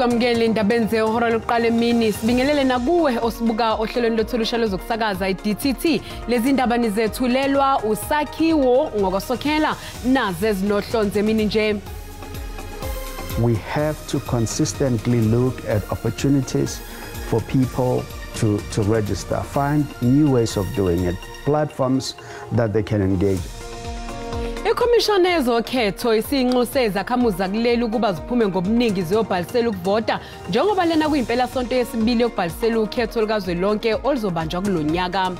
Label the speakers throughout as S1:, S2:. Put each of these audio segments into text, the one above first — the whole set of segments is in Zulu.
S1: sikwamukele indaba enze uhora lokuqala emini sibingelele nakuwe osibuka ohlelweni lotholusha lozokusakaza iDTT lezi ndaba nizethulelwa usakhiwo ngokusokhela naze ezinohlonze emini nje.
S2: We have to consistently look at opportunities for people to register, find new ways of doing it, platforms that they can engage.
S1: Ikhomishana yezokhetho isinxuse izakhamuzi kuleli ukuba ziphume ngobuningi ziyobhalisela ukuvota njengoba lena kuyimpela sonto yesibili yokubhalisela ukhetho likazwelonke oluzobanjwa kulonyaka.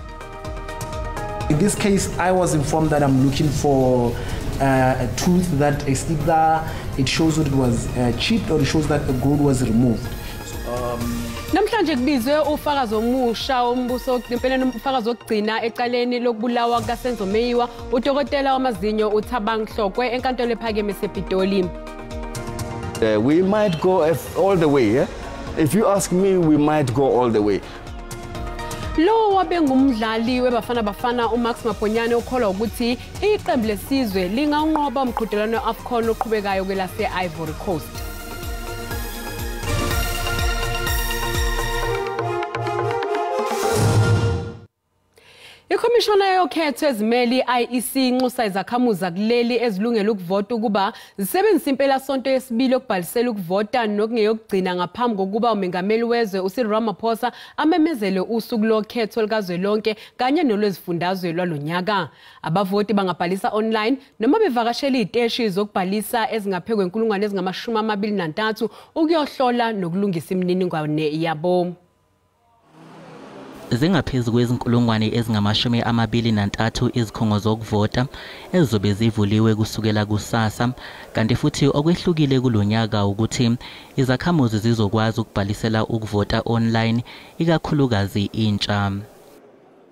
S3: In this case, I was informed that I'm looking for a tooth that a sticker, it shows that it was chipped or it shows that a gold was removed.
S1: Namhlanje kubizwe ufakazi omusha ombuso impela ufakazi ogcina ecaleni lokubulawa kaSenzo Meyiwa udokotela wamazinyo uThabang Hlokwe enkantolo ephakeme ePitoli.
S4: We might go all the way. Yeah? If you ask me, we might go all the way.
S1: Lo wabe ngumdlali webafana uMax Maponyane ukholwa ukuthi iqembu lesizwe linganqoba umqhudelwano weAFCON oqhubekayo kwelase Ivory Coast. Ikhomishana yokhetho ezimeli IEC inxusa izakhamuzi kuleli ezilungele ukuvota ukuba zisebenzisa impela sonto yesibili yokubhalisela ukuvota nokungeyokugcina ngaphambi kokuba umengameli wezwe uCyril Ramaphosa amemezele usuku lokhetho likazwelonke kanye nolwezifundazwe lwalonyaka. Abavoti bangabhalisa online noma bevakashela iziteshi zokubhalisa ezingaphekwe inkulungwane ezingama-23 ukuyohlola nokulungisa imininingwane yabo.
S5: Zingaphezulu kwezinkulungwane ezingama-23 izikhungo zokuvota ezizobe zivuliwe kusukela kusasa, kanti futhi okwehlukile kulonyaka ukuthi izakhamuzi zizokwazi ukubhalisela ukuvota online ikakhulukazi intsha.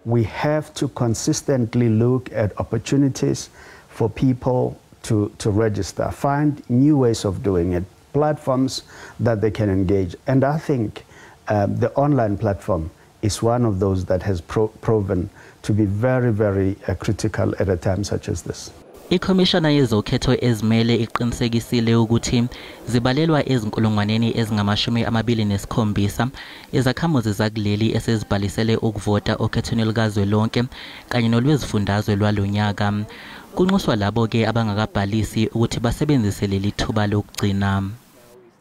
S2: We have to consistently look at opportunities for people to register, find new ways of doing it, platforms that they can engage. And I think the online platform is one of those that has proven to be very, very critical at a time such as this.
S5: Ikhomishana yezokhetho ezimele iqinisekisile ukuthi zibalelwa ezinkulungwaneni ezingama-27 izakhamuzi zakuleli esezibhalisele ukuvota okhethweni likazwelonke kanye nolwezifundazwe lwalonyaka. Kunxuswa labo-ke abangakabhalisi ukuthi basebenzise leli thuba lokugcina.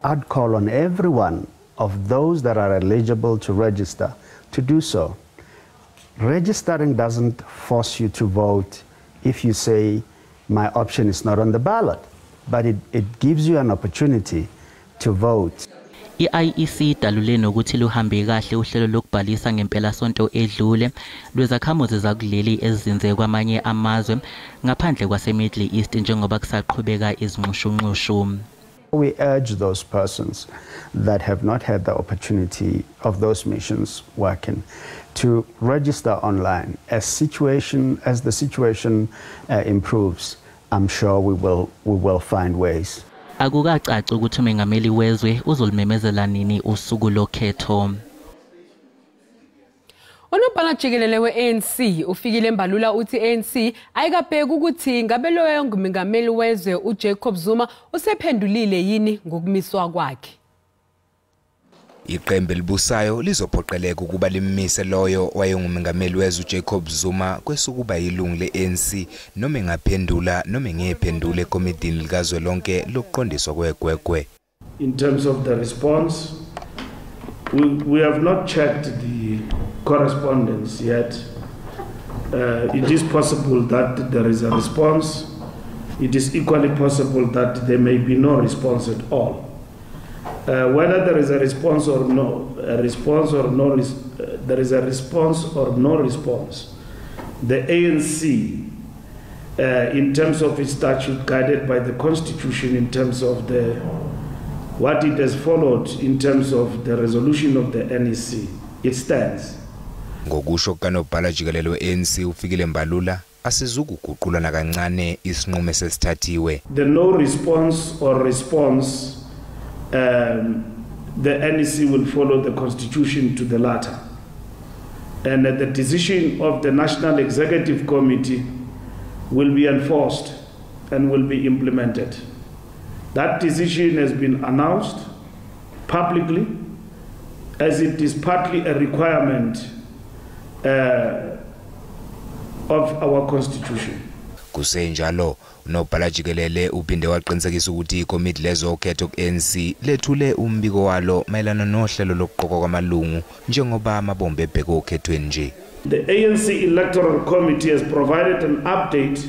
S2: I'd call on everyone of those that are eligible to register to do so. Registering doesn't force you to vote if you say my option is not on the ballot, but it gives you an opportunity to vote.
S5: I-IEC dalule nokuthi luhambe kahle uhlelo lokubhalisa ngempela sonto edlule lwezakhamuzi zakuleli ezizinze kwamanye amazwe ngaphandle kwase-Middle East njengoba kusaqhubeka izinxushunxushu.
S2: We urge those persons that have not had the opportunity of those missions working to register online. As the situation improves, I'm sure we will find ways.
S5: Akukacaci ukuthi umengameli wezwe uzolimemezela nini usuku lokhetho.
S1: Unobhala jikelele we-ANC ufikile embalula uthi ANC ayikabheki ukuthi ngabe loyo ngumengameli wezwe uJacob Zuma usephendulile yini ngokumiswa kwakhe.
S6: Iqembu elibusayo lizophoqeleka ukuba limise loyo wayengumengameli wezwe uJacob Zuma kwesukuba yilungu le-ANC noma engaphendula noma engephendule ekomidini likazwelonke lokuqondiswa kwegwegwe.
S7: In terms of the response, we have not checked the correspondence yet. It is possible that there is a response. It is equally possible that there may be no response at all. Whether there is a response or no, there is a response or no response. The ANC, in terms of its statute, guided by the Constitution, in terms of what it has followed, in terms of the resolution of the NEC, it stands.
S6: Ngokusho kanobhala jikelele we-ANC ufikile mbalula asizukuguqula nakancane isinqumo esesithathiwe.
S7: The no response or response, the NEC will follow the Constitution to the latter. And the decision of the National Executive Committee will be enforced and will be implemented. That decision has been announced publicly, as it is partly a requirement of our constitution.
S6: Kusenjalo unobhala jikelele uphinde waqinisekisa ukuthi ikomiti lezokhetho ku-ANC lethule umbiko walo mayelana nohlelo lokuqoqwa kwamalungu njengoba amabombe ebheke okhethweni nje.
S7: The ANC Electoral Committee has provided an update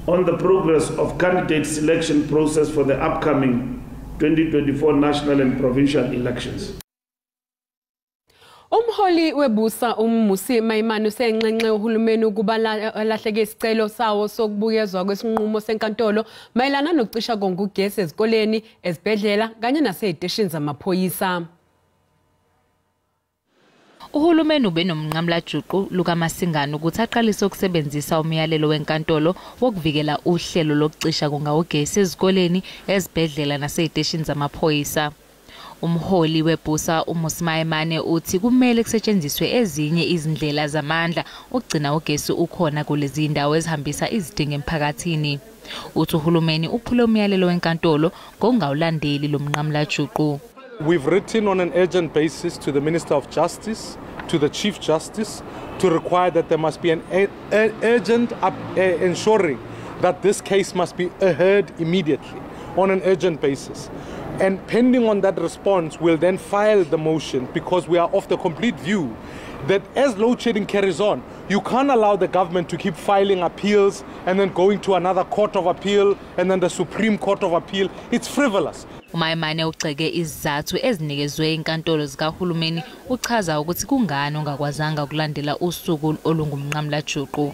S7: on the progress of candidate selection process for the upcoming 2024 national and provincial elections.
S1: Umholi webusa Musi Maimane usenqenqe uhulumeni ukuba lahleke isicelo sawo sokubukezwa kwesinqumo senkantolo mayelana nokucisha kongugesi ezikoleni, ezibhedlela kanye naseziteshini zamaphoyisa.
S8: Uhulumeni ube nomnqamla juqu Luka Masingana ukuthi aqalise ukusebenzisa umyalelo wenkantolo wokuvikela uhlelo lokucisha kongugesi ezikoleni, ezibhedlela naseziteshini zamaphoyisa. Umholi webusa Musi Maimane uthi kumele kusetshenziswe ezinye izindlela zamandla ukugcina ugesi ukhona kulezi indawo ezihambisa izidingo emphakathini. Uthi uhulumeni uphule umyalelo wenkantolo ngokungawulandeli lo mnqamla juqu.
S9: We've written on an urgent basis to the Minister of Justice, to the Chief Justice, to require that there must be an urgent ensuring that this case must be heard immediately on an urgent basis. And pending on that response, we'll then file the motion because we are of the complete view that as load shedding carries on, you can't allow the government to keep filing appeals and then going to another court of appeal and then the Supreme Court of Appeal. It's frivolous.
S8: Maimane uceke izathu ezinikezwe inkantolo zikahulumeni uchaza ukuthi kungani ongakwazanga ukulandela usuku olungumnqamla juqu.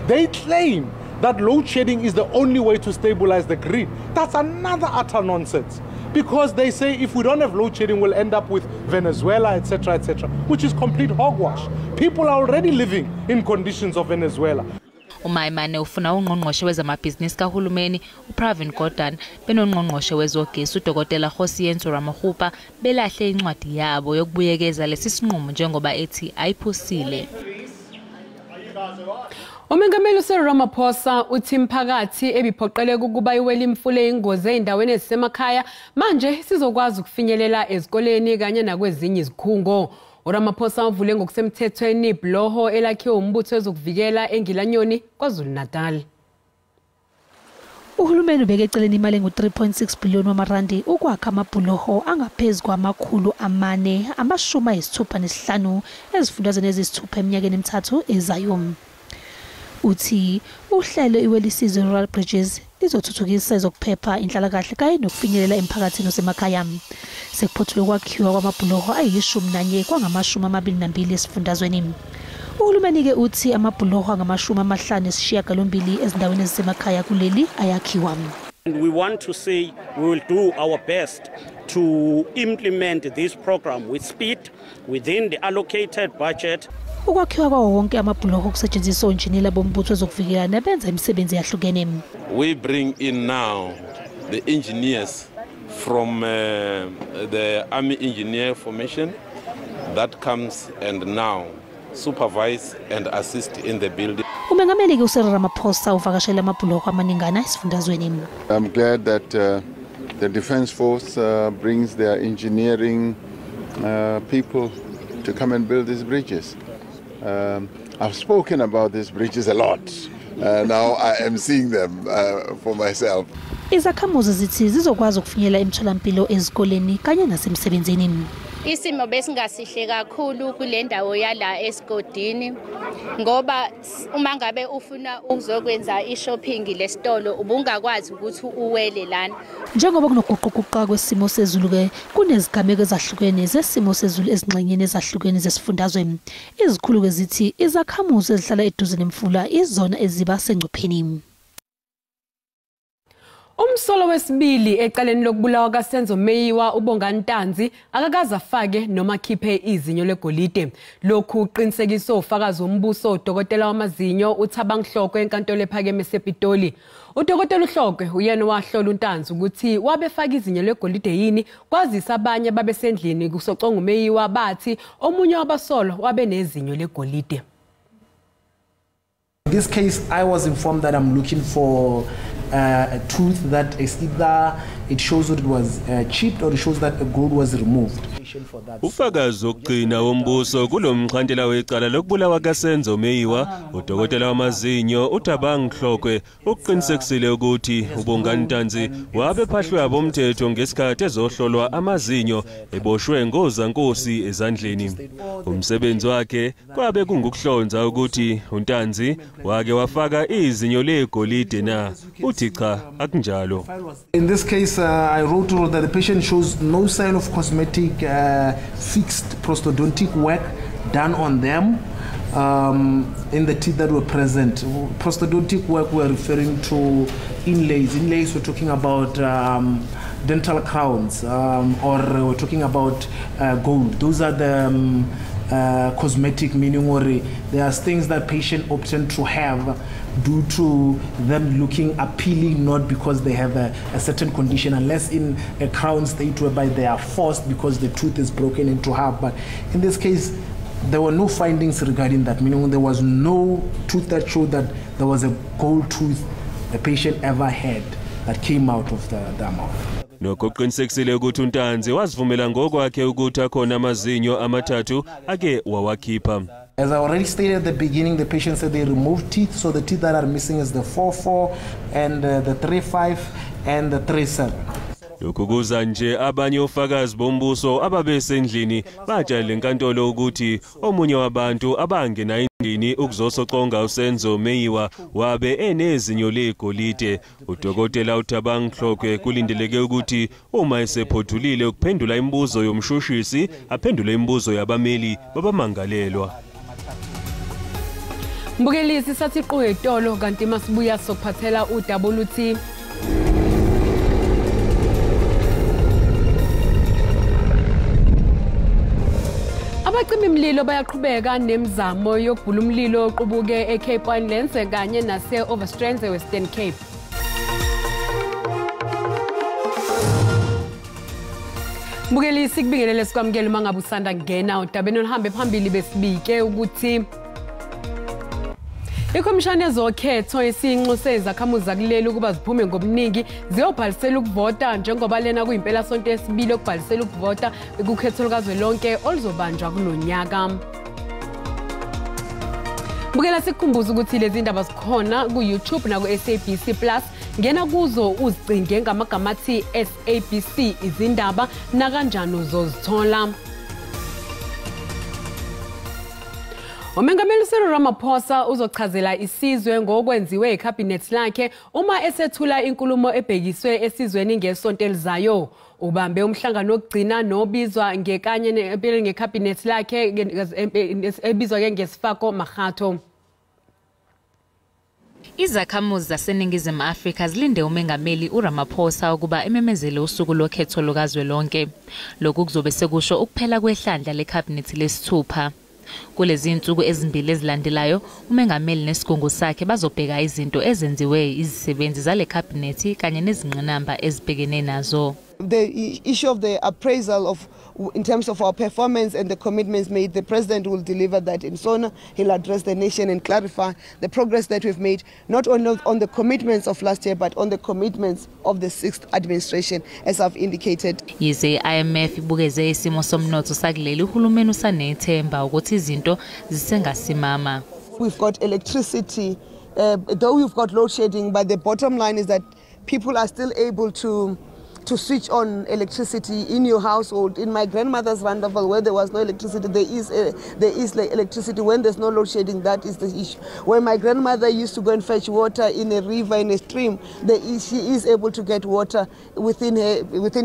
S9: They claim that load shedding is the only way to stabilize the grid. That's another utter nonsense. Because they say if we don't have load shedding, we'll end up with Venezuela, etc., which is complete hogwash. People are already living in conditions of Venezuela.
S8: Maimane ufuna ungqongqoshe wezamabhizinisi kahulumeni uPravin Gordhan benongqongqoshe wezogesi uDokotela Hosiyenzo Ramokgopa belahle incwadi yabo yokubuyekeza lesi sinqumo njengoba ethi ayiphusile.
S1: Umengameli uCyril Ramaphosa uthi imphakathi ebiphoqeleka ukuba iwele imfule ingozi eindaweni ezisemakhaya manje sizokwazi ukufinyelela ezikoleni kanye nakwezinye izikhungo. uRamaphosa uvule ngokusemthethweni ibloho elakhiwe umbutho wezokuvikela eNgilanyoni KwaZulu-Natal.
S10: Uhulumeni ubeke eceleni imali engu-3.6 billion wamarandi ukwakha amabhuloho angaphezulu kwama465 ezifundazweni ezisithupha eminyakeni emithathu ezayo. Uthi uhlelo iwelisize Rural Bridges lizothuthukisa ezokuphepha inhlalakahle kanye nokufinyelela emphakathini osemakhaya. Sekuphothulwe kwakhiwa kwamabhuloho ayi11 kwangama22 esifundazweni. Uhulumeni ke uthi amabhuloho angama58 ezindaweni ezisemakhaya kuleli ayakhiwa.
S11: We want to say we will do our best to implement this program with speed within the allocated budget.
S10: Ukwakhiwa kwawo wonke amabhuloho kusetshenziswa onjinela bombutho wezokuvikela nabenza imisebenzi yahlukene.
S12: We bring in now the engineers from the Army Engineer Formation that comes and now supervise and assist in the building.
S10: Umengameli ke uCyril Ramaphosa uvakashela amabhuloho amaningana esifundazweni.
S13: I'm glad that the Defence Force brings their engineering people to come and build these bridges. I've spoken about these bridges a lot. Now I am seeing them for myself.
S10: Izakhamuzi zithi zizokwazi ukufinyelela emtholampilo ezikoleni kanye nasemsebenzini.
S14: Isimo besingasihle kakhulu kule ndawo yala esigodini ngoba uma ngabe ufuna ukuzokwenza ishopping lesitolo ubungakwazi ukuthi uwele lana.
S10: Njengoba kunokuguquguquka kwesimo sezulu ke kunezigameko ezahlukene zesimo sezulu ezingxenyeni ezahlukene zesifundazwe. Izikhulu ke zithi izakhamuzi ezihlala eduze nemfula izona eziba sengcupheni.
S1: Umsolo wesibili ecaleni lokubulawa kaSenzo Meyiwa uBongani Ntanzi akakaze afake noma khiphe izinyo legolide. Lokhu uqinisekisa ufakazi wombuso uDokotela wamazinyo uThabang Hlokwe enkantolo ephakeme eSepitoli. uDokotela uHlokwe uyena wahlola uNtanzi ukuthi wabefaka izinyo legolide yini kwazisa abanye babesendlini kusoconga uMeyiwa bathi omunye wabasolo wabe nezinyo legolide.
S3: In this case, I was informed that I'm looking for a tooth that is either it shows that it was chipped or it shows that a gold was removed.
S15: Ufakazi wokugcina wombuso kulomxhantela wecala lokubulawa kaSenzo Meyiwa udokotela wamazinyo uThabang Hlokwe uqinisekisile ukuthi uBongani Ntanzi wabe phahlwe abomthetho ngesikhathi ezohlolwa amazinyo eboshwe ngozankosi ezandleni. Umsebenzi wakhe kwabe kungukuhlonza ukuthi uNtanzi wake wafaka izinyo legolide na uthi cha akunjalo.
S3: In this case I wrote that the patient shows no sign of cosmetic fixed prosthodontic work done on them in the teeth that were present. Prosthodontic work we're referring to inlays. Inlays we're talking about dental crowns or we're talking about gold. Those are the cosmetic, meaning or there are things that patient opted to have due to them looking appealing, not because they have a certain condition, unless in a crown state whereby they are forced because the tooth is broken into half. But in this case, there were no findings regarding that, meaning there was no tooth that showed that there was a gold tooth the patient ever had that came out of the mouth.
S15: Nokuqinisekisile ukuthi uNtanzi wazivumela ngokwakhe ukuthi akhona amazinyo amathathu ake wawakhipha.
S3: As I already stated at the beginning, the patient said they removed teeth, so the teeth that are missing is the 4-4 and the 3-5 and the 3-7.
S15: Lokhu kuza nje abanye ofakazi bombuso ababesendlini batshela lenkantolo ukuthi omunye wabantu abangena endlini ukuzosoqonga uSenzo Meyiwa wabe enezinyo legolide. Udokotela uThabang Hlokwe kulindeleke ukuthi uma esephothulile ukuphendula imibuzo yomshushisi aphendule imibuzo yabameli babamangalelwa.
S1: Mbukelisi sathi qhu etolo kanti masibuya sokuphathela uWT. Abacimi imlilo bayaqhubeka nemizamo yokubhula umlilo oqubuke eCape Winelands kanye nase-Overstrands eWestern Cape. Mbukelisi kubingelele sikwamukele uma ngabe usanda ngena udabeni oluhambe phambili besibike ukuthi ikhomishana ezokhetho esinxuse izakhamuzi kuleli ukuba ziphume ngobuningi ziyobhalisela ukuvota njengoba lena kuyimpela sonto yesibili okubhalisela ukuvota kukhetho lukazwelonke oluzobanjwa kulonyaka. Bukela sikhumbuza ukuthi lezi ndaba zikhona ku-YouTube na ku-SABC Plus. Ngena kuzo uzicinge ngamagama athi SABC izindaba na kanjani uzozithola. Umengameli Cyril Ramaphosa uzochazela isizwe ngokwenziwe ecabinet lakhe uma esethula inkulumo ebhekiswe esizweni ngesonto elizayo. Ubambe umhlangano wokugcina nobizwa ngekanye ngecabinet lakhe ebizwa ke ngesifako Makgatho.
S8: Izakhamuzi zaseNingizimu Afrika zilinde umengameli uRamaphosa ukuba ememezele usuku lokhetho lukazwelonke. Lokhu kuzobe sekusho ukuphela kwehlandla lecabinet lesithupha. Kulezi insuku ezimbili ezilandelayo umengameli nesigungu sakhe bazobheka izinto ezenziwe izisebenzi zale cabinet kanye nezingqinamba ezibhekene nazo.
S16: The issue of the appraisal of in terms of our performance and the commitments made, the president will deliver that in SONA. He'll address the nation and clarify the progress that we've made, not only on the commitments of last year, but on the commitments of the 6th administration, as I've indicated.
S8: Yize IMF ibukeze isimo somnotho sakuleli uhulumeni usanethemba ukuthi izinto zisengasimama.
S16: We've got electricity, though we've got load shedding, but the bottom line is that people are still able to switch on electricity in your household. In my grandmother's Randolph, where there was no electricity, there is electricity. When there's no load shedding, that is the issue. When my grandmother used to go and fetch water in a river, in a stream, she is able to get water within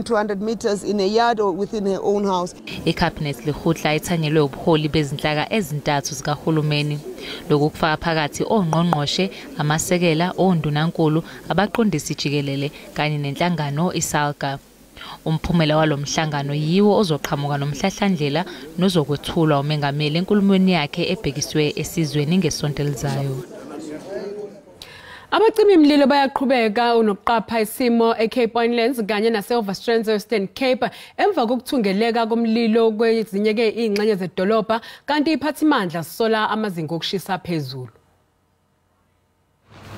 S16: 200 meters in a yard or within her own house.
S8: Icabinet lihutla ithanyelwe ubuholi bezinhlaka ezintathu zikahulumeni. Lokhu kufaka phakathi ongqongqoshe, amasekela, ondunankulu, abaqondisi jikelele kanye nenhlangano iSALGA. Umphumela walomhlangano yiwo ozoqhamuka nomhlahlandlela nozokwethulwa umengameli enkulumweni yakhe ebhekiswe esizweni ngesonto elizayo.
S1: Abacimi imlilo bayaqhubeka unokuqapha isimo eCape Winelands kanye nase-Overstrands eWestern Cape emva kokuthungeleka komlilo kwezinye ke ingxenye zedolobha kanti iphathimandla sisola amazinga okushisa phezulu.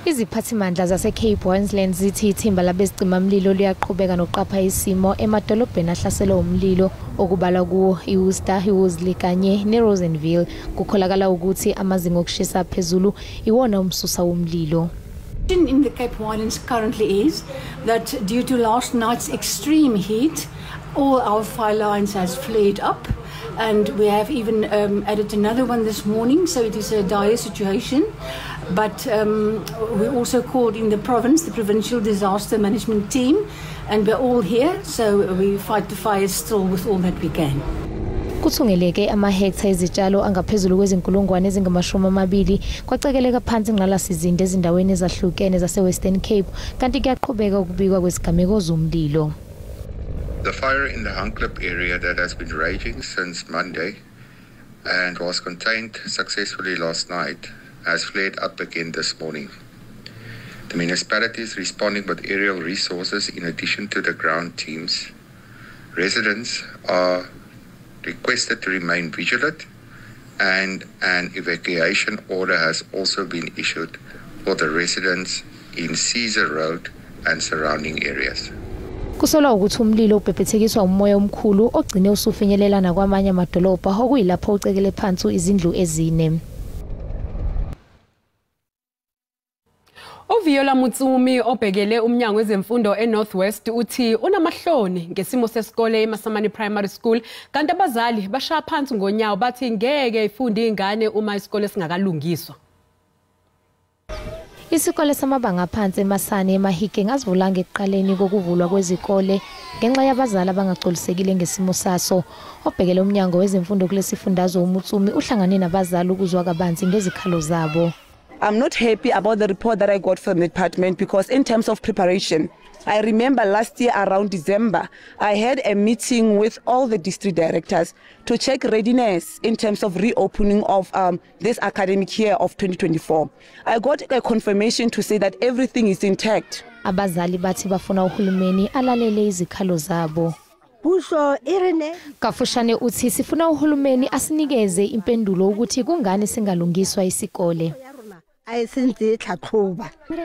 S17: Iziphathimandla zase-Cape Winesland zithi ithimba labezicimamlilo liyaqhubeka nokuqapha isimo emadolobheni ahlaselwe umlilo okubalwa kuwo iWorcester, iWorsley kanye neRosenville. Kukholakala ukuthi amazinga okushisa phezulu iwona umsusa womlilo.
S18: In the Cape Winelands currently is that due to last night's extreme heat, all our fire lines has flared up, and we have even added another one this morning, so it is a dire situation. But we also called in the province, the provincial disaster management team, and we're all here, so we fight the fires still with all that we can.
S17: Kuthungeleke amahektha ezitshalo angaphezulu kwezinkulungwane ezingama-20 kwacekeleka phansi ingqalasizinda ezindaweni ezahlukene zase-Western Cape kanti kuyaqhubeka ukubikwa kwesigameko zomlilo.
S19: The fire in the Hunklip area that has been raging since Monday and was contained successfully last night has flared up again this morning. The municipality is responding with aerial resources in addition to the ground teams. Residents are requested to remain vigilant, and an evacuation order has also been issued for the residents in Caesar Road and surrounding areas.
S17: Kusolwa ukuthi umlilo ubhebhethekiswa umoya omkhulu ogcine usufinyelela nakwamanye amadolobha okuyilapho ucekele phansi izindlu ezine.
S1: Uviola Mutsumi obhekele umnyango wezemfundo eNorthwest uthi unamahloni ngesimo sesikole eMasamani Primary School kanti abazali bashaya phansi ngonyawo bathi ngeke ifunde ingane uma isikole singakalungiswa.
S17: Isikole samabanga aphansi eMasani eMahikeng asivulanga ekuqaleni kokuvulwa kwezikole ngenxa yabazali abangagcolisekile ngesimo saso. Obhekele umnyango wezemfundo kulesifundazwe uMutsumi uhlangane nabazali ukuzwa kabanzi ngezikhalo zabo.
S16: I'm not happy about the report that I got from the department because in terms of preparation, I remember last year around December, I had a meeting with all the district directors to check readiness in terms of reopening of this academic year of 2024. I got a confirmation to say that everything is intact.
S17: Abazali bathi bafuna uhulumeni alalele izikhalo zabo. Kafushane uthi sifuna uhulumeni asinikeze impendulo ukuthi kungani singalungiswa isikole.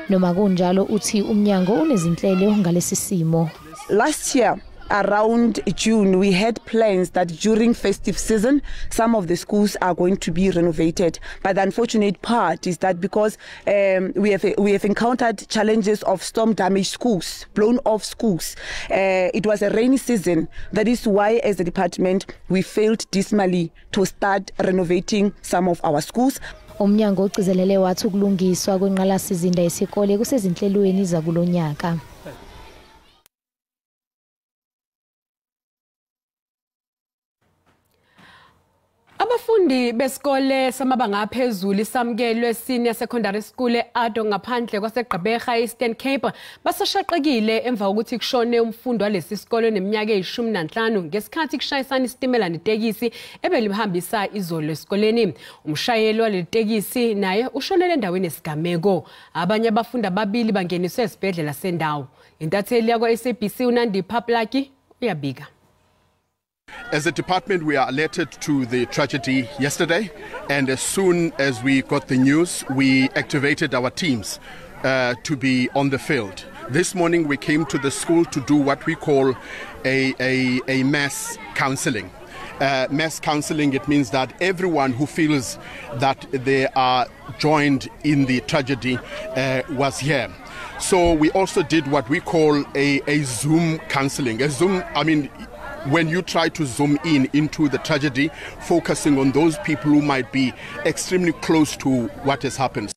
S17: Noma kunjalo uthi umnyango unezinhlelo ngalesi simo.
S16: Last year around June we had plans that during festive season some of the schools are going to be renovated, but the unfortunate part is that because we have encountered challenges of storm damaged schools, blown off schools. It was a rainy season. That is why as a department we failed dismally to start renovating some of our schools.
S17: Umnyango ucizelele wathi ukulungiswa kwenqalasizinda yesikole kusezinhlelweni zakulonyaka.
S1: Abafundi besikole samabanga aphezulu isamkelwe Senior Secondary School eAdo ngaphandle kwaseGqeberha eEastern Cape basashaqekile emva kokuthi kushone umfundi walesi sikole neminyaka e15 ngesikhathi kushayisana isitimela netekisi ebelihambisa izolo esikoleni. Umshayeli waletekisi naye ushonele endaweni esigameko. Abanye abafundi ababili bangeniswe esibhedlela sendawo. Intatheli yakwa SABC uNandi Paplaki uyabika.
S20: As a department, we are alerted to the tragedy yesterday, and as soon as we got the news, we activated our teams to be on the field. This morning, we came to the school to do what we call a mass counseling. Mass counseling, it means that everyone who feels that they are joined in the tragedy was here. So we also did what we call a Zoom counseling. A Zoom, I mean, when you try to zoom in into the tragedy, focusing on those people who might be extremely close to what has happened.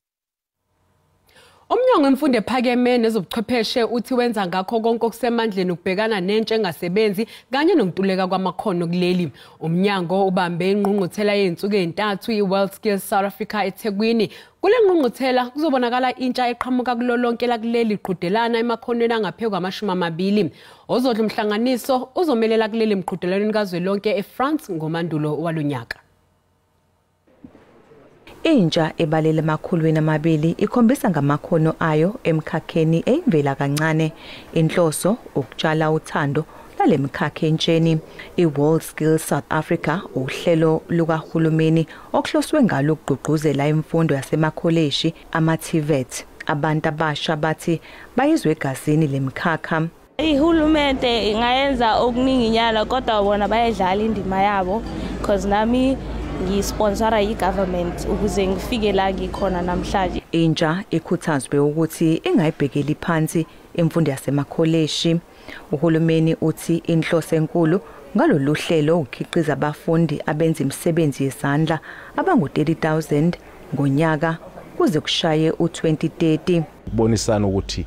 S1: Umnyango wemfundo ephakeme nezobuchwepheshe uthi wenza ngakho konke okusemandleni ukubhekana nentsha engasebenzi kanye nokuntuleka kwamakhono kuleli. Umnyango ubambe ingqungquthela yensuku ezintathu iWorld Skills South Africa eThekwini. Kule ngqungquthela kuzobonakala intsha eqhamuka kulolonke lakuleli iqhudelana emakhonweni angaphezulu kwama-20. Ozodla umhlanganiso uzomelela kuleli mqhudelwaneni kazwelonke eFrance ngomandulo walonyaka.
S21: Intsha ebalele emakhulwini amabili ikhombisa ngamakhono ayo emkhakheni eyimvela kancane. Inhloso ukutshala uthando lalemkhakha entsheni. iWorld Skills South Africa uhlelo lukahulumeni okuhloswe ngalo ukugqugquzela imfundo yasemakholeji ama-TVET Abantu abasha bathi bayizwe egazini lemkhakha.
S4: Ihulumende ingayenza okuninginyana kodwa bona bayadlala indima yabo because nami ngisponsora i-government ukuze ngifike la ngikhona namhlanje.
S21: Intsha ikhuthazwe ukuthi ingayibhekeli phansi imfundo yasemakholeji. Uhulumeni uthi inhloso enkulu ngalolu hlelo ukhiqiza abafundi abenza imisebenzi yezandla abangu 30,000 ngonyaka kuze kushaye u2030.
S22: Bonisana ukuthi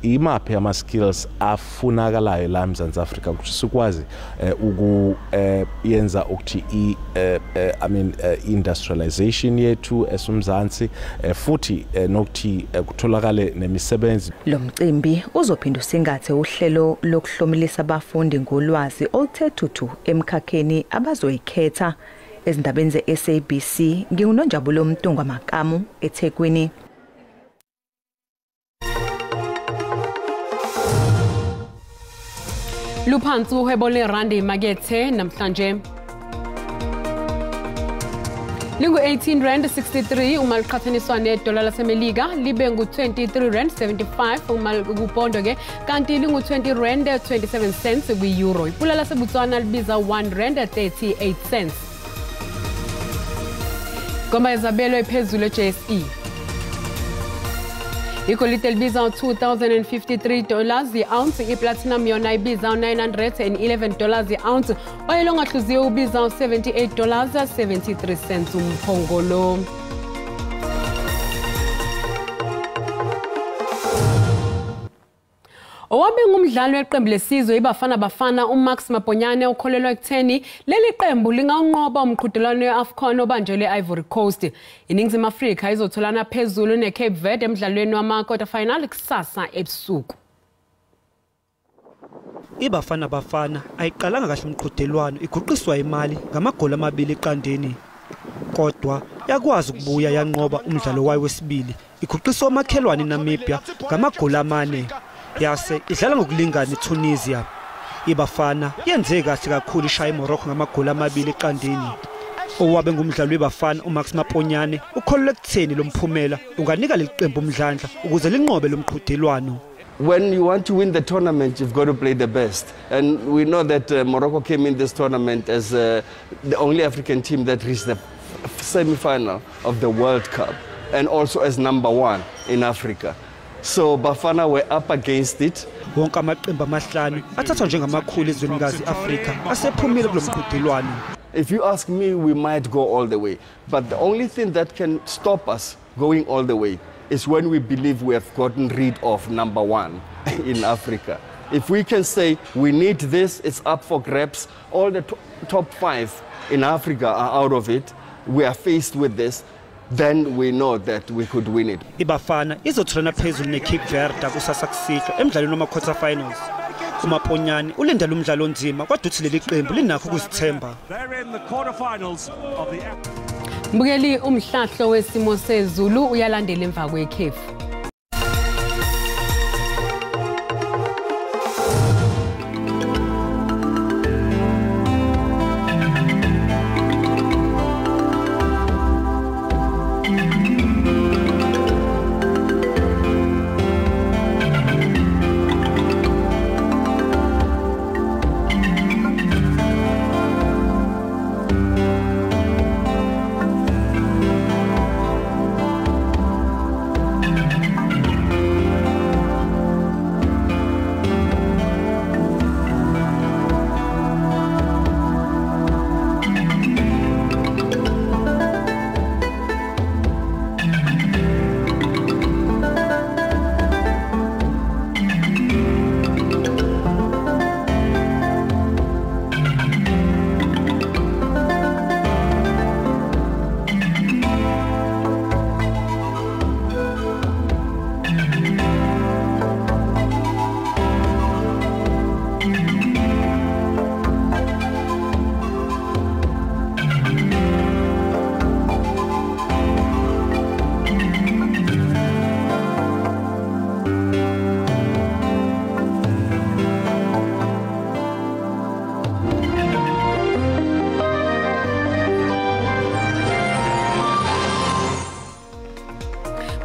S22: imaphi ama skills afunakalayo la eMzantsi Afrika ukuthi sikwazi ukuyenza ukuthi industrialization yethu esumzansi futhi nokuthi kutholakale nemisebenzi.
S21: Lo mcimbi uzophinda usingathe uhlelo lokuhlomelisa abafundi ngolwazi oluthethu emkhakheni abazoyikhetha. Ezindabeni ze-SABC ngingunonjabulo Mtungwa Makamu eThekwini.
S1: Luphansi uhwebo lerandi emakethe namhlanje. Lingu 18 rand 63 uma liqhathaniswa nedola laseMelika libe ngu 23 rand 75 uma kupondo ke kanti lingu 20 rand 27 cents kwi-euro. Ipula laseBotswana libiza 1 rand 38 cents. Goma Isabelo ephezulu JSE. Igolide libiza $2,053 i-ounce, iplatinum yona ibiza $911 i-ounce, oil ongahluziwe ubiza $78.73 umphongolo. Owabe ngumdlali weqembu lesizwe iBafana Bafana uMax Maponyane ukholelwa ekutheni leli qembu linganqoba umqhudelwano weAFCON obanjelwe eIvory Coast. INingizimu Afrika izotholana phezulu neCape Verde emdlalweni wama-quarter final kusasa ebusuku.
S23: iBafana Bafana ayiqalanga kahle umqhudelwano iguqiswa imali ngamagoli 2-0. Kodwa yakwazi ukubuya yanqoba umdlalo wayo wesibili iguqiswa umakhelwane Namibia ngamagoli 4. Yase idlala ngokulingana eTunisia. iBafana yenze kahle kakhulu ishaya eMorocco ngamagoli 2-0. Owabe ngumdlali weBafana uMax Maponyane ukholelwa ekutheni lo mphumela unganika leqembu umdlandla ukuze linqobe lo mqhudelwano.
S24: When you want to win the tournament, you've got to play the best. And we know that Morocco came in this tournament as the only African team that reached the semi-final of the World Cup and also as #1 in Africa. So Bafana were up against it.
S23: Wonke amaqembu amahlanu athathwa njengamakhulu ezwenikazi Afrika asephumile kulo mqhudelwano.
S24: If you ask me, we might go all the way. But the only thing that can stop us going all the way is when we believe we have gotten rid of #1 in Africa. If we can say we need this, it's up for grabs, all the top 5 in Africa are out of it, we are faced with this, then we know that we could win it.
S23: iBafana izotholana phezulu neCape Verde kusasa kusihlwa emidlalweni wama-quarter finals. uMaponyane ulindele umdlalo onzima kodwa uthi leli qembu linakho ukuzithemba.
S1: Mbukeli umhlahlo wesimo sezulu uyalandela emva kwekhefu.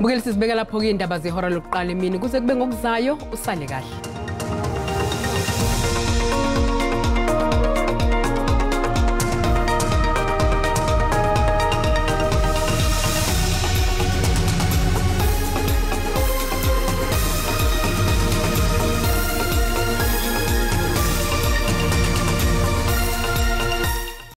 S1: Mbukeli sizibeka lapho ke indaba zehora lokuqala emini kuze kube ngokuzayo usale kahle.